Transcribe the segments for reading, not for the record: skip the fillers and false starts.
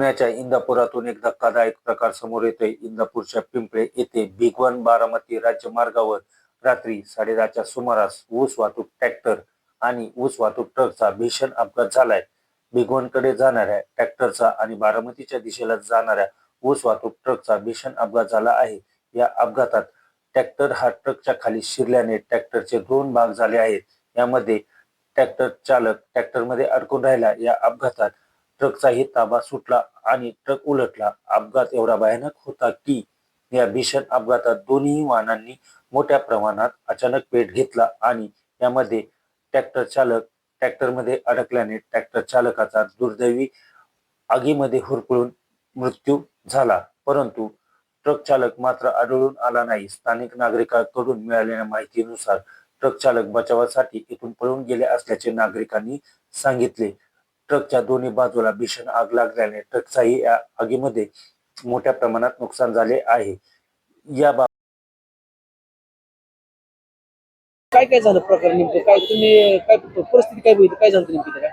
पुण्याच्या इंदापुरातून एक धक्कादायक प्रकार समोर येतोय। इंदापूरच्या पिंपळे येथे भिगवण बारामती राज्य मार्गावर रात्री 10:30च्या सुमारास ऊस वाहतूक ट्रॅक्टर आणि ऊस वाहतूक ट्रकचा भीषण अपघात झालाय। भिगवणकडे जाणाऱ्या ट्रॅक्टरचा आणि बारामतीच्या दिशेला जाणाऱ्या ऊस वाहतूक ट्रकचा भीषण अपघात झाला आहे। या अपघातात ट्रॅक्टर हा ट्रकच्या खाली शिरल्याने ट्रॅक्टरचे 2 भाग झाले आहेत। यामध्ये ट्रॅक्टर चालक ट्रॅक्टरमध्ये अडकून राहिला। या अपघातात ट्रकचाही ताबा सुटला आणि ट्रक उलटला। अपघात एवढा भयानक होता की या भीषण अपघातात दोन्ही वाहनांनी मोठ्या प्रमाणात अचानक पेट घेतला आणि यामध्ये ट्रॅक्टर चालक ट्रॅक्टरमध्ये अडकल्याने ट्रॅक्टर चालकाचा दुर्दैवी आगीमध्ये होरपळून मृत्यू झाला, परंतु ट्रक चालक मात्र आढळून आला नाही। स्थानिक नागरिकांकडून मिळालेल्या माहितीनुसार ट्रक चालक बचावासाठी इथून पळून गेले असल्याचे नागरिकांनी सांगितले। ट्रकच्या दोन्ही बाजूला भीषण आग लागल्याने ट्रकचाही या आगीमध्ये मोठ्या प्रमाणात नुकसान झाले आहे। या काय काय झालं प्रकार नेमकं काय तुम्ही काय परिस्थिती काय बघितली काय झालं नेमकं काय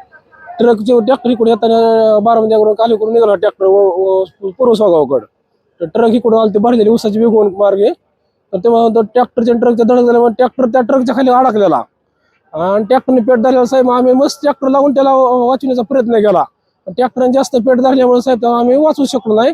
ट्रकचे ट्रॅक्टर इकडे येताना बारामतीकडून खाली करून निघाला ट्रॅक्टर पूर्व सोगावकडे. तर ट्रक इकडून आले ते भरलेली उसाची वेगवून मार्गे. तर तेव्हा तो ट्रॅक्टरच्या ट्रकच्या धडक झाल्यामुळे ट्रॅक्टर त्या ट्रकच्या खाली अडकलेला आणि ट्रॅक्टरने पेट धरल्यावर साहेब आम्ही मस्त ट्रॅक्टर लावून त्याला वाचवण्याचा प्रयत्न केला। ट्रॅक्टरने जास्त पेट धरल्यामुळे साहेब आम्ही वाचवू शकलो नाही।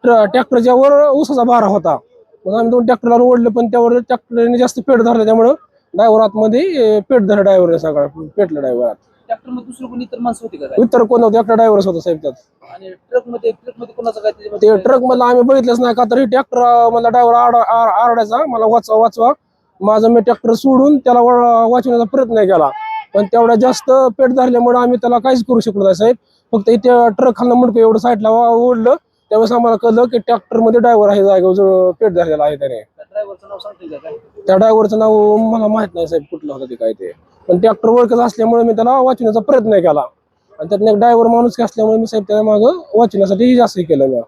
ट्रॅक्टरच्या वर उसाचा भारा होता, मग आम्ही 2 ट्रॅक्टर लावून ओढले, पण त्यावर ट्रॅक्टरने जास्त पेट धरला त्यामुळे ड्रायव्हर आतमध्ये पेट धरला, ड्रायव्हर सगळा पेटला ड्रायव्हर। ट्रॅक्टर मध्ये दुसरं कोणी इतर माणसं होती का काय इतर कोण नव्हते, एकटा ड्रायव्हरच होता साहेब त्यात। आणि ट्रक मध्ये कोणाचं काय ते ट्रक मधला आम्ही बघितलंच नाही का, तर ट्रॅक्टर मधला ड्रायव्हर आरडायचा मला वाचवा वाचवा। माझं मी ट्रॅक्टर सोडून त्याला वाचवण्याचा प्रयत्न केला, पण तेवढा जास्त पेट धरल्यामुळे आम्ही त्याला काहीच करू शकलो नाही साहेब। फक्त इथे ट्रक खालनं मुंडकं एवढं साईडला ओढलं, त्यावेळेस आम्हाला कळलं की ट्रॅक्टर मध्ये ड्रायव्हर आहे, जागेवर जो पेट धरलेला आहे त्याने। ड्रायव्हरचं नाव सांगतील का काय त्या ड्रायव्हरचं नाव मला माहित नाही साहेब कुठलं होतं ते काय ते, पण ट्रॅक्टर ओळखत असल्यामुळे मी त्याला वाचवण्याचा प्रयत्न केला आणि त्यातनं एक ड्रायव्हर माणूस असल्यामुळे मी साहेब त्याला मागं वाचवण्यासाठी जास्त केलं मी।